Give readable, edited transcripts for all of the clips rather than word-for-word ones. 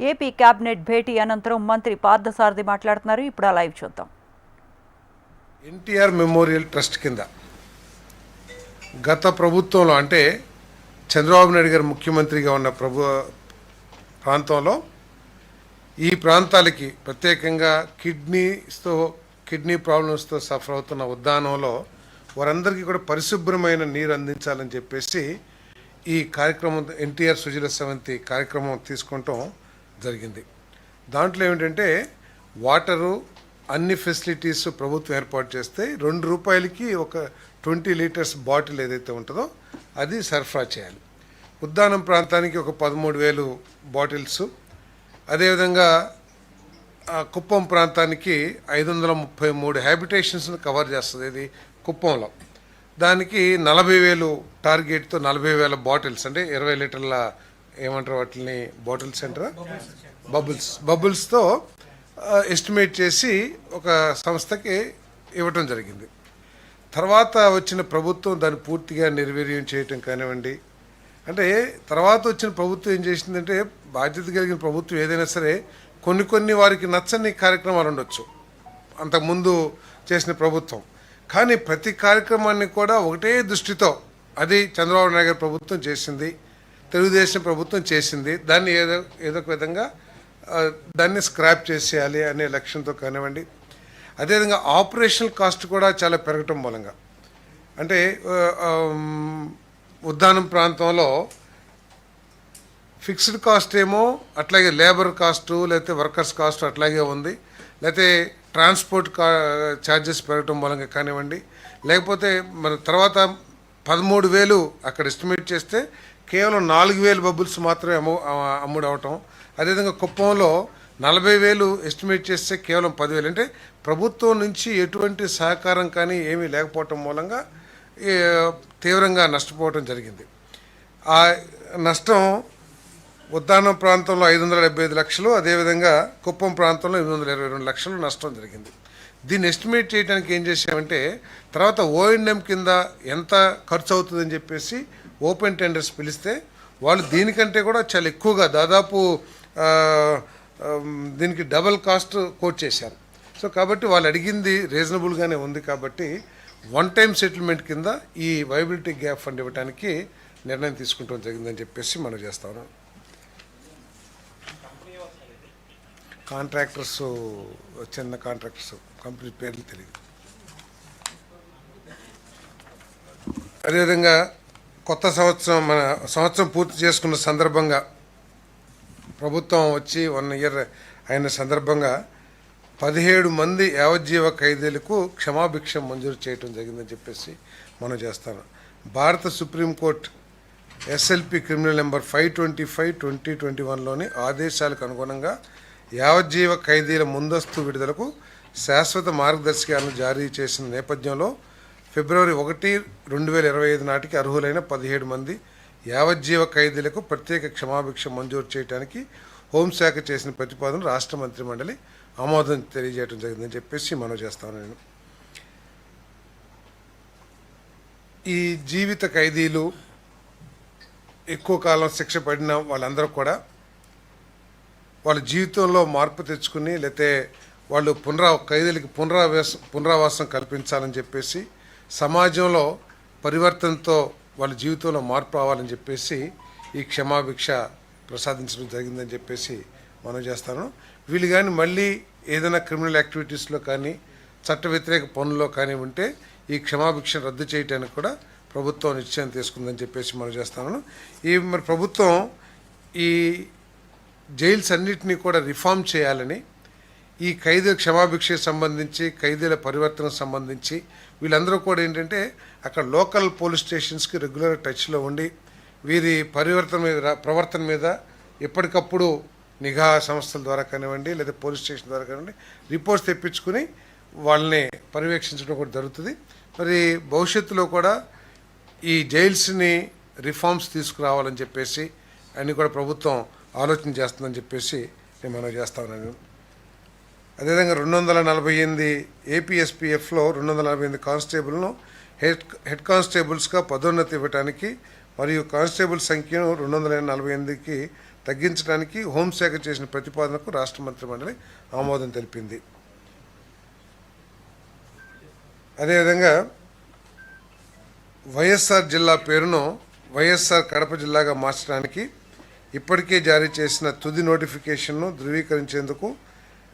AP cabinet భేటీ అనంతరం మంత్రి పార్థసారథి మాట్లాడుతున్నారు. ఇప్పుడు ఆ లైవ్ చూద్దాం. ఎన్టీఆర్ మెమోరియల్ ట్రస్ట్ కింద గత ప్రభుత్వంలో అంటే చంద్రబాబు నాయుడు గారు ముఖ్యమంత్రిగా ఉన్న ప్రాంతంలో ఈ ప్రాంతాలకి ప్రత్యేకంగా కిడ్నీ ప్రాబ్లమ్స్తో సఫర్ అవుతున్న ఉద్యానంలో వారందరికీ కూడా పరిశుభ్రమైన నీరు అందించాలని చెప్పేసి ఈ కార్యక్రమం ఎన్టీఆర్ సుజల సెవంతి కార్యక్రమం తీసుకుంటాం జరిగింది. దాంట్లో ఏమిటంటే వాటరు అన్ని ఫెసిలిటీస్ ప్రభుత్వం ఏర్పాటు చేస్తే ₹2 ఒక 20 లీటర్స్ బాటిల్ ఏదైతే ఉంటుందో అది సరఫరా చేయాలి. ఉద్యానం ప్రాంతానికి ఒక 13,000 బాటిల్స్, అదేవిధంగా కుప్పం ప్రాంతానికి 533 హ్యాబిటేషన్స్ని కవర్ చేస్తుంది. ఇది కుప్పంలో దానికి 40,000 టార్గెట్తో 40,000 బాటిల్స్ అంటే 20 లీటర్ల ఏమంటారు వాటిని బాటిల్స్ అంటారా బబుల్స్తో ఎస్టిమేట్ చేసి ఒక సంస్థకి ఇవ్వటం జరిగింది. తర్వాత వచ్చిన ప్రభుత్వం దాన్ని పూర్తిగా నిర్వీర్యం చేయటం కానివ్వండి, అంటే తర్వాత వచ్చిన ప్రభుత్వం ఏం చేసిందంటే బాధ్యత కలిగిన ప్రభుత్వం ఏదైనా సరే కొన్ని వారికి నచ్చని కార్యక్రమాలు ఉండొచ్చు అంతకుముందు చేసిన ప్రభుత్వం, కానీ ప్రతి కార్యక్రమాన్ని కూడా ఒకటే దృష్టితో అది చంద్రబాబు నాయుడు గారి ప్రభుత్వం చేసింది, తెలుగుదేశం ప్రభుత్వం చేసింది, దాన్ని ఏదో ఒక విధంగా దాన్ని స్క్రాప్ చేసేయాలి అనే లక్ష్యంతో కానివ్వండి. అదేవిధంగా ఆపరేషనల్ కాస్ట్ కూడా చాలా పెరగటం మూలంగా అంటే ఉద్యానం ప్రాంతంలో ఫిక్స్డ్ కాస్ట్ ఏమో అట్లాగే లేబర్ కాస్టు లేకపోతే వర్కర్స్ కాస్ట్ అట్లాగే ఉంది, లేకపోతే ట్రాన్స్పోర్ట్ ఛార్జెస్ పెరగటం మూలంగా కానివ్వండి, లేకపోతే మన తర్వాత 13,000 అక్కడ ఎస్టిమేట్ చేస్తే కేవలం 4,000 బబుల్స్ మాత్రమే అమ్ముడవటం. అదేవిధంగా కుప్పంలో 40,000 ఎస్టిమేట్ చేస్తే కేవలం 10,000, అంటే ప్రభుత్వం నుంచి ఎటువంటి సహకారం కానీ ఏమీ లేకపోవటం మూలంగా తీవ్రంగా నష్టపోవటం జరిగింది. ఆ నష్టం ఉద్యానం ప్రాంతంలో 575 లక్షలు, అదేవిధంగా కుప్పం ప్రాంతంలో 822 లక్షలు నష్టం జరిగింది. దీన్ని ఎస్టిమేట్ చేయడానికి ఏం చేసామంటే తర్వాత O&M కింద ఎంత ఖర్చు అవుతుందని చెప్పేసి ఓపెన్ టెండర్స్ పిలిస్తే వాళ్ళు దీనికంటే కూడా చాలా ఎక్కువగా దాదాపు దీనికి డబల్ కాస్ట్ కోట్ చేశారు. సో కాబట్టి వాళ్ళు అడిగింది రీజనబుల్గానే ఉంది కాబట్టి వన్ టైం సెటిల్మెంట్ కింద ఈ వైబిలిటీ గ్యాప్ ఫండ్ ఇవ్వడానికి నిర్ణయం తీసుకుంటాం జరిగిందని చెప్పేసి మనం చేస్తాను. కాంట్రాక్టర్స్ చిన్న కాంట్రాక్టర్స్ కంపెనీ పేర్లు తెలియదు. అదేవిధంగా కొత్త సంవత్సరం మన సంవత్సరం పూర్తి చేసుకున్న సందర్భంగా ప్రభుత్వం వచ్చి 1 ఇయర్ అయిన సందర్భంగా 17 మంది యావజ్జీవ ఖైదీలకు క్షమాభిక్ష మంజూరు చేయడం జరిగిందని చెప్పేసి మనం చేస్తాను. భారత సుప్రీంకోర్టు SLP క్రిమినల్ నెంబర్ 525/2021లోని ఆదేశాలకు అనుగుణంగా యావజ్జీవ ఖైదీల ముందస్తు విడుదలకు శాశ్వత మార్గదర్శకాలను జారీ చేసిన నేపథ్యంలో ఫిబ్రవరి 1, 2025 నాటికి అర్హులైన 17 మంది యావజ్జీవ ఖైదీలకు ప్రత్యేక క్షమాభిక్ష మంజూరు చేయడానికి హోంశాఖ చేసిన ప్రతిపాదన రాష్ట్ర మంత్రిమండలి ఆమోదం తెలియజేయడం జరిగిందని చెప్పేసి మనం చేస్తాను. నేను ఈ జీవిత ఖైదీలు ఎక్కువ కాలం శిక్ష పడిన వాళ్ళందరూ కూడా వాళ్ళ జీవితంలో మార్పు తెచ్చుకుని లేకపోతే వాళ్ళు ఖైదీలకి పునరావాసం కల్పించాలని చెప్పేసి సమాజంలో పరివర్తనతో వాళ్ళ జీవితంలో మార్పు రావాలని చెప్పేసి ఈ క్షమాభిక్ష ప్రసాదించడం జరిగిందని చెప్పేసి మనం చేస్తాను. వీళ్ళు కానీ మళ్ళీ ఏదైనా క్రిమినల్ యాక్టివిటీస్లో కానీ చట్ట వ్యతిరేక పనుల్లో కానీ ఉంటే ఈ క్షమాభిక్షను రద్దు చేయడానికి కూడా ప్రభుత్వం నిశ్చయం తీసుకుందని చెప్పేసి మనం చేస్తాను. మరి ప్రభుత్వం ఈ జైల్స్ అన్నిటినీ కూడా రిఫార్మ్ చేయాలని ఈ ఖైదీల క్షమాభిక్షకు సంబంధించి ఖైదీల పరివర్తనకు సంబంధించి వీళ్ళందరూ కూడా ఏంటంటే అక్కడ లోకల్ పోలీస్ స్టేషన్స్కి రెగ్యులర్ టచ్లో ఉండి వీరి ప్రవర్తన మీద ఎప్పటికప్పుడు నిఘా సంస్థల ద్వారా కానివ్వండి లేదా పోలీస్ స్టేషన్ ద్వారా కానివ్వండి రిపోర్ట్స్ తెప్పించుకుని వాళ్ళని పర్యవేక్షించడం కూడా జరుగుతుంది. మరి భవిష్యత్తులో కూడా ఈ జైల్స్ని రిఫార్మ్స్ తీసుకురావాలని చెప్పేసి అన్నీ కూడా ప్రభుత్వం ఆలోచన చేస్తుందని చెప్పేసి నేను మనం చేస్తా ఉన్నాను. అదేవిధంగా 248 APSPFలో 248 కానిస్టేబుల్ను హెడ్ కానిస్టేబుల్స్గా పదోన్నతి ఇవ్వడానికి మరియు కానిస్టేబుల్ సంఖ్యను 248కి తగ్గించడానికి హోంశాఖ చేసిన ప్రతిపాదనకు రాష్ట్ర మంత్రిమండలి ఆమోదం తెలిపింది. అదేవిధంగా వైఎస్ఆర్ జిల్లా పేరును వైఎస్ఆర్ కడప జిల్లాగా మార్చడానికి ఇప్పటికే జారీ చేసిన తుది నోటిఫికేషన్ను ధృవీకరించేందుకు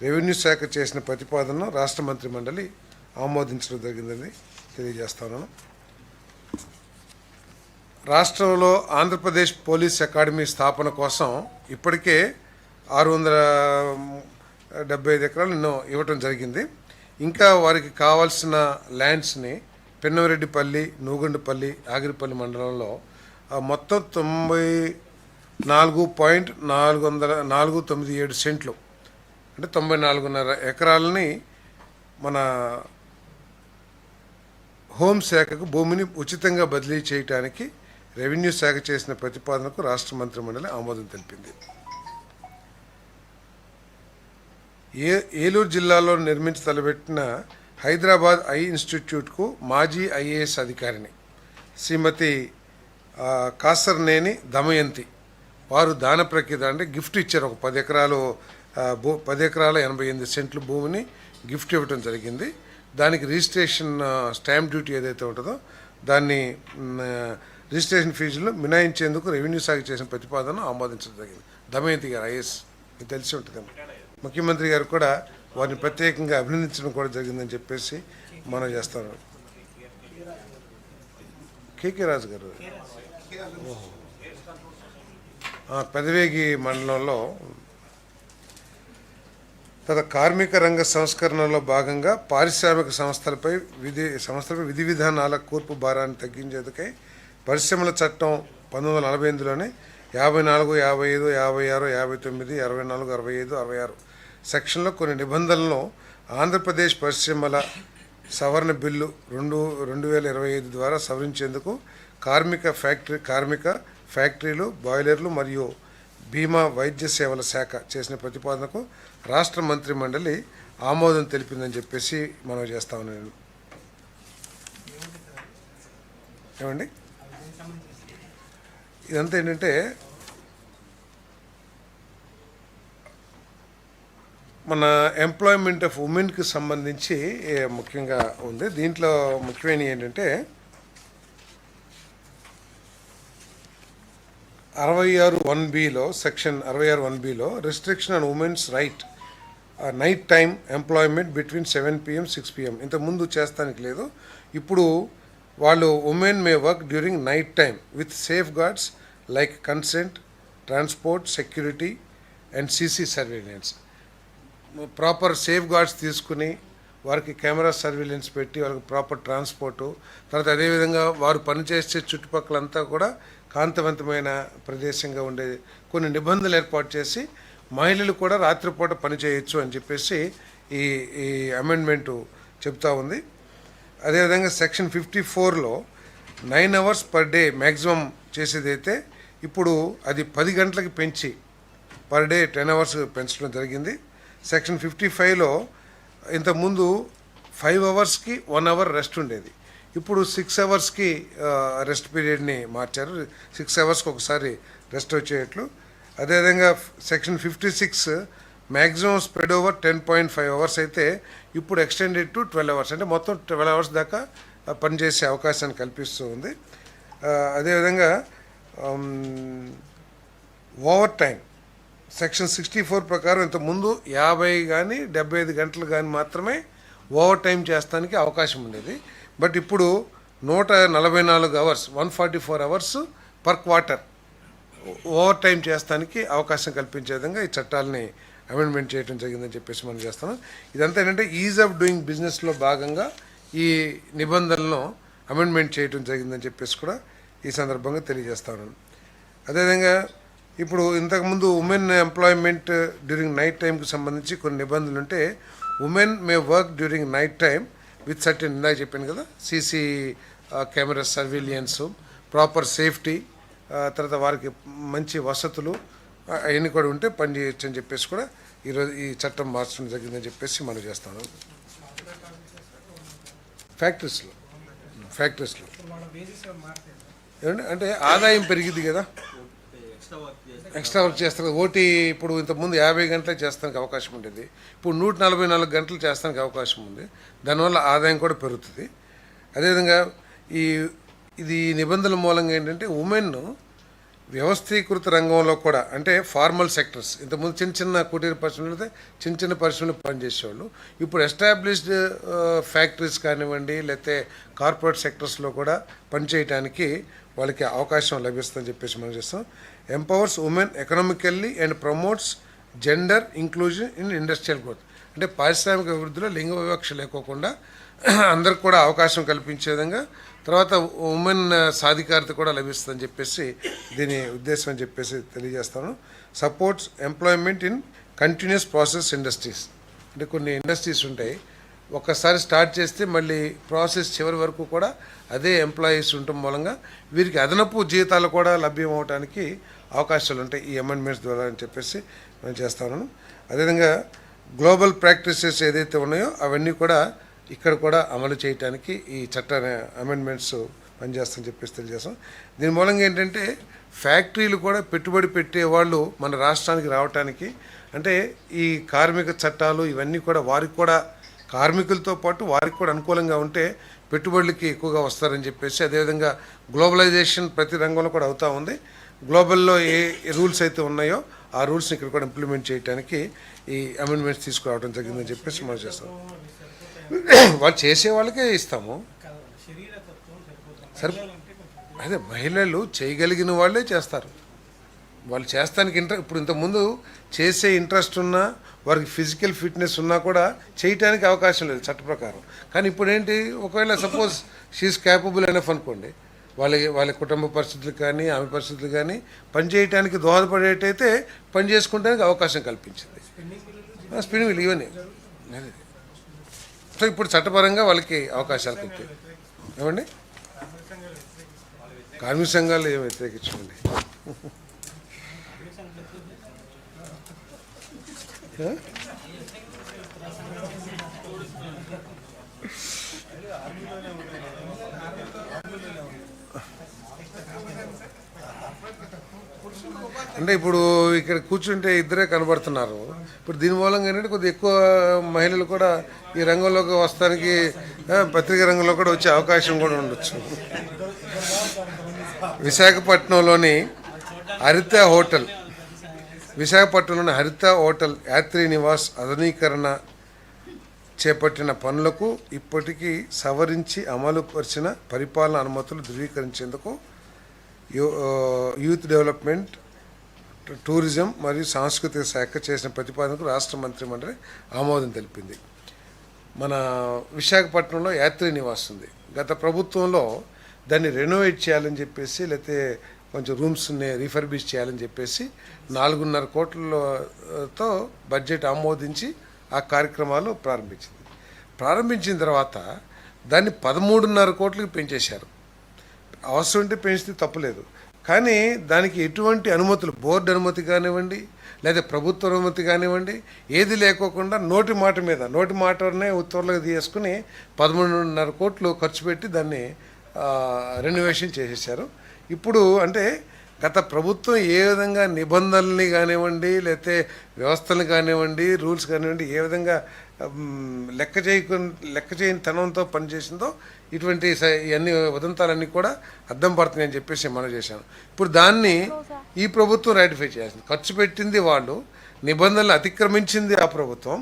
రెవెన్యూ శాఖ చేసిన ప్రతిపాదనను రాష్ట్ర మంత్రిమండలి ఆమోదించడం జరిగిందని తెలియజేస్తున్నాను. రాష్ట్రంలో ఆంధ్రప్రదేశ్ పోలీస్ అకాడమీ స్థాపన కోసం ఇప్పటికే 675 ఎకరాలు ఇవ్వటం జరిగింది. ఇంకా వారికి కావాల్సిన ల్యాండ్స్ని పెన్నవరెడ్డిపల్లి, నూగండిపల్లి, ఆగిరిపల్లి మండలంలో మొత్తం 94.497 సెంట్లు అంటే 94.5 ఎకరాలని మన హోంశాఖకు భూమిని ఉచితంగా బదిలీ చేయడానికి రెవెన్యూ శాఖ చేసిన ప్రతిపాదనకు రాష్ట్ర మంత్రిమండలి ఆమోదం తెలిపింది. ఏలూరు జిల్లాలో నిర్మించి తలపెట్టిన హైదరాబాద్ ఐ ఇన్స్టిట్యూట్కు మాజీ ఐఏఎస్ అధికారిని శ్రీమతి కాసర్నేని దమయంతి వారు దాన ప్రక్రియ అంటే గిఫ్ట్ ఇచ్చారు. ఒక 10 ఎకరాలు 10 ఎకరాల 88 సెంట్లు భూమిని గిఫ్ట్ ఇవ్వడం జరిగింది. దానికి రిజిస్ట్రేషన్ స్టాంప్ డ్యూటీ ఏదైతే ఉంటుందో దాన్ని రిజిస్ట్రేషన్ ఫీజులు మినాయించేందుకు రెవెన్యూ శాఖ చేసిన ప్రతిపాదన ఆమోదించడం జరిగింది. దమయంతి గారు ఐఏఎస్ మీకు తెలిసి ఉంటుంది. ముఖ్యమంత్రి గారు కూడా వారిని ప్రత్యేకంగా అభినందించడం కూడా జరిగిందని చెప్పేసి మనం చేస్తాను. కేకే రాజు గారు పెదవేగి మండలంలో కార్మిక రంగ సంస్కరణలో భాగంగా పారిశ్రామిక సంస్థలపై విధి విధానాల కూర్పు భారాన్ని తగ్గించేందుకై పరిశ్రమల చట్టం 1948లోని 54, 55, 56, 59, 64, 65, 66 సెక్షన్లో కొన్ని నిబంధనలను ఆంధ్రప్రదేశ్ పరిశ్రమల సవరణ బిల్లు 2025 ద్వారా సవరించేందుకు కార్మిక ఫ్యాక్టరీలు, బాయిలర్లు మరియు బీమా వైద్య సేవల శాఖ చేసిన ప్రతిపాదనకు రాష్ట్ర మంత్రి మండలి ఆమోదం తెలిపిందని చెప్పేసి మనం చేస్తా ఉన్నాను. ఏమండి ఇదంతా ఏంటంటే మన ఎంప్లాయ్మెంట్ ఆఫ్ ఉమెన్కి సంబంధించి ముఖ్యంగా ఉంది. దీంట్లో ముఖ్యమైన ఏంటంటే 66(1)(b)లో సెక్షన్ 66(1)(b)లో restriction on women's right night time employment between 7 PM 6 PM ఇంతకుముందు చేస్తానికి లేదు. ఇప్పుడు వాళ్ళు women may work during night time with safeguards like consent, transport, security and CC surveillance. Proper safeguards తీసుకుని వారికి కెమెరా సర్వేలెన్స్ పెట్టి వాళ్ళకి proper transport, తర్వాత అదేవిధంగా వారు పనిచేసే చుట్టుపక్కలంతా కూడా కాంతివంతమైన ప్రదేశంగా ఉండే కొన్ని నిబంధనలు ఏర్పాటు చేసి మహిళలు కూడా రాత్రిపూట పనిచేయచ్చు అని చెప్పేసి ఈ అమెండ్మెంటు చెప్తా ఉంది. అదేవిధంగా సెక్షన్ 54లో 9 hours పర్ డే మ్యాక్సిమం చేసేదైతే ఇప్పుడు అది 10 గంటలకి పెంచి పర్ డే 10 hours పెంచడం జరిగింది. సెక్షన్ 55లో ఇంతకుముందు 5 hours-కి 1 hour రెస్ట్ ఉండేది. ఇప్పుడు 6 hours-కి రెస్ట్ పీరియడ్ని మార్చారు. 6 hours-కి ఒకసారి రెస్ట్ వచ్చేట్లు. అదేవిధంగా section 56 maximum spread over 10.5 hours అయితే ఇప్పుడు ఎక్స్టెండెడ్ టు 12 hours అంటే మొత్తం 12 hours దాకా పనిచేసే అవకాశాన్ని కల్పిస్తూ ఉంది. అదేవిధంగా ఓవర్ టైం సెక్షన్ 64 ప్రకారం ఇంతకుముందు 50 కానీ 75 గంటలు కానీ మాత్రమే ఓవర్ టైం చేస్తానికి అవకాశం ఉండేది. బట్ ఇప్పుడు 144 hours 144 hours per quarter over time చేస్తానికి అవకాశం కల్పించే విధంగా ఈ చట్టాలని అమెండ్మెంట్ చేయడం జరిగిందని చెప్పేసి మనం చేస్తాను. ఇదంతా ఏంటంటే ఈజ్ ఆఫ్ డూయింగ్ బిజినెస్లో భాగంగా ఈ నిబంధనలను అమెండ్మెంట్ చేయడం జరిగిందని చెప్పేసి కూడా ఈ సందర్భంగా తెలియజేస్తాను. అదేవిధంగా ఇప్పుడు ఇంతకుముందు ఉమెన్ ఎంప్లాయ్మెంట్ డ్యూరింగ్ నైట్ టైంకి సంబంధించి కొన్ని నిబంధనలు ఉంటే women may work during night time with certain ఇందాక చెప్పాను కదా సీసీ కెమెరా సర్వేలియన్స్, ప్రాపర్ సేఫ్టీ, తర్వాత వారికి మంచి వసతులు అవన్నీ కూడా ఉంటే పని చేయొచ్చు అని చెప్పేసి కూడా ఈరోజు ఈ చట్టం మార్చడం జరిగిందని చెప్పేసి మనం చేస్తాను. ఫ్యాక్టరీస్లో ఏమంటే అంటే ఆదాయం పెరిగింది కదా, ఎక్స్ట్రా వర్క్ చేస్తారు. ఓటీ ఇప్పుడు ఇంతకుముందు 50 గంటలే చేస్తానికి అవకాశం ఉండేది, ఇప్పుడు 144 గంటలు చేస్తానికి అవకాశం ఉంది. దానివల్ల ఆదాయం కూడా పెరుగుతుంది. అదేవిధంగా ఇది నిబంధనల మూలంగా ఏంటంటే ఉమెన్ వ్యవస్థీకృత రంగంలో కూడా, అంటే ఫార్మల్ సెక్టర్స్, ఇంతకుముందు చిన్న చిన్న కుటీర పరిశ్రమలు అయితే చిన్న పరిశ్రమలు పనిచేసేవాళ్ళు, ఇప్పుడు ఎస్టాబ్లిష్డ్ ఫ్యాక్టరీస్ కానివ్వండి లేకపోతే కార్పొరేట్ సెక్టర్స్లో కూడా పనిచేయడానికి వాళ్ళకి అవకాశం లభిస్తుందని చెప్పేసి మనం చేస్తాం. Empowers women economically and promotes gender inclusion in industrial growth, అంటే పారిశ్రామిక అభివృద్ధిలో లింగ వివక్ష లేకోకుండా అందరికి కూడా అవకాశం కల్పించే విధంగా, తర్వాత ఉమెన్ సాధికారత కూడా లభిస్తుందని చెప్పేసి దీని ఉద్దేశం అని చెప్పేసి తెలియజేస్తాను. Supports employment in continuous process industries, అంటే కొన్ని ఇండస్ట్రీస్ ఉంటాయి, ఒక్కసారి స్టార్ట్ చేస్తే మళ్ళీ ప్రాసెస్ చివరి వరకు కూడా అదే ఎంప్లాయీస్ ఉండటం మూలంగా వీరికి అదనపు జీతాలు కూడా లభ్యం అవడానికి అవకాశాలు ఉంటాయి ఈ అమెండ్మెంట్స్ ద్వారా అని చెప్పేసి నేను చేస్తాను. అదేవిధంగా గ్లోబల్ ప్రాక్టీసెస్ ఏదైతే ఉన్నాయో అవన్నీ కూడా ఇక్కడ కూడా అమలు చేయడానికి ఈ చట్ట అమెండ్మెంట్స్ పనిచేస్తామని చెప్పేసి తెలియజేస్తాం. దీని మూలంగా ఏంటంటే ఫ్యాక్టరీలు కూడా పెట్టుబడి పెట్టేవాళ్ళు మన రాష్ట్రానికి రావడానికి, అంటే ఈ కార్మిక చట్టాలు ఇవన్నీ కూడా వారికి కూడా కార్మికులతో పాటు వారికి కూడా అనుకూలంగా ఉంటే పెట్టుబడులకి ఎక్కువగా వస్తారని చెప్పేసి, అదేవిధంగా గ్లోబలైజేషన్ ప్రతి రంగంలో కూడా అవుతూ ఉంది. గ్లోబల్లో ఏ రూల్స్ అయితే ఉన్నాయో ఆ రూల్స్ని ఇక్కడ కూడా ఇంప్లిమెంట్ చేయడానికి ఈ అమెండ్మెంట్స్ తీసుకురావడం జరిగిందని చెప్పేసి మనం చేస్తాం. వాళ్ళు చేసే వాళ్ళకే ఇస్తాము. సరే, అదే మహిళలు చేయగలిగిన వాళ్ళే చేస్తారు. వాళ్ళు చేస్తానికి ఇప్పుడు ఇంతకుముందు చేసే ఇంట్రెస్ట్ ఉన్నా వారికి ఫిజికల్ ఫిట్నెస్ ఉన్నా కూడా చేయటానికి అవకాశం లేదు చట్ట ప్రకారం. కానీ ఇప్పుడు ఏంటి, ఒకవేళ సపోజ్ షీఈస్ క్యాపబుల్ ఎనఫ్ అనుకోండి, వాళ్ళ కుటుంబ పరిస్థితులు కానీ ఆమె పరిస్థితులు కానీ పని చేయడానికి దోహదపడేటైతే పని చేసుకుంటానికి అవకాశం కల్పించింది. స్పిన్నింగ్ వీల్ ఇవన్నీ సో ఇప్పుడు చట్టపరంగా వాళ్ళకి అవకాశాలు కల్పి ఏమండి. కార్మిక సంఘాలు ఏమి వ్యతిరేకించండి. అంటే ఇప్పుడు ఇక్కడ కూర్చుంటే ఇద్దరే కనబడుతున్నారు. ఇప్పుడు దీని మూలంగా ఏంటంటే కొద్దిగా ఎక్కువ మహిళలు కూడా ఈ రంగంలోకి వస్తానికి, పత్రికా రంగంలో కూడా వచ్చే అవకాశం కూడా ఉండొచ్చు. విశాఖపట్నంలోని హరిత హోటల్ యాత్రి నివాస్ ఆధునీకరణ చేపట్టిన పనులకు ఇప్పటికీ సవరించి అమలుపరిచిన పరిపాలన అనుమతులు ధృవీకరించేందుకు యూత్ డెవలప్మెంట్, టూరిజం మరియు సాంస్కృతిక శాఖ చేసిన ప్రతిపాదనకు రాష్ట్ర మంత్రిమండలి ఆమోదం తెలిపింది. మన విశాఖపట్నంలో యాత్రి నివాస్ ఉంది. గత ప్రభుత్వంలో దాన్ని రెనోవేట్ చేయాలని చెప్పేసి, లేకపోతే కొంచెం రూమ్స్ని రీఫర్బిష్ చేయాలని చెప్పేసి 4.5 కోట్లతో బడ్జెట్ ఆమోదించి ఆ కార్యక్రమాలు ప్రారంభించిన తర్వాత దాన్ని 13.5 కోట్లకి పెంచేశారు. అవసరం ఉంటే పెంచితే తప్పులేదు, కానీ దానికి ఎటువంటి అనుమతులు, బోర్డు అనుమతి కానివ్వండి లేదా ప్రభుత్వ అనుమతి కానివ్వండి ఏది లేకోకుండా నోటి మాటనే ఉత్తర్వులకు తీసుకుని 13.5 కోట్లు ఖర్చు పెట్టి దాన్ని రెనోవేషన్ చేసేసారు. ఇప్పుడు అంటే గత ప్రభుత్వం ఏ విధంగా నిబంధనల్ని కానివ్వండి లేకపోతే వ్యవస్థలు కానివ్వండి రూల్స్ కానివ్వండి ఏ విధంగా లెక్క చేయని తనంతో పనిచేసిందో ఇటువంటి ఇవన్నీ ఉదంతాలన్నీ కూడా అద్దం పడుతున్నాయని చెప్పేసి మనం చేశాను. ఇప్పుడు దాన్ని ఈ ప్రభుత్వం రాటిఫై చేయాల్సింది. ఖర్చు పెట్టింది వాళ్ళు, నిబంధనలు అతిక్రమించింది ఆ ప్రభుత్వం,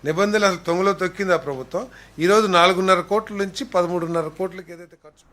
నిబంధనలు అసలు తొంగలో తొక్కింది ఆ ప్రభుత్వం. ఈరోజు 4.5 కోట్ల నుంచి 13.5 కోట్లకి ఏదైతే ఖర్చు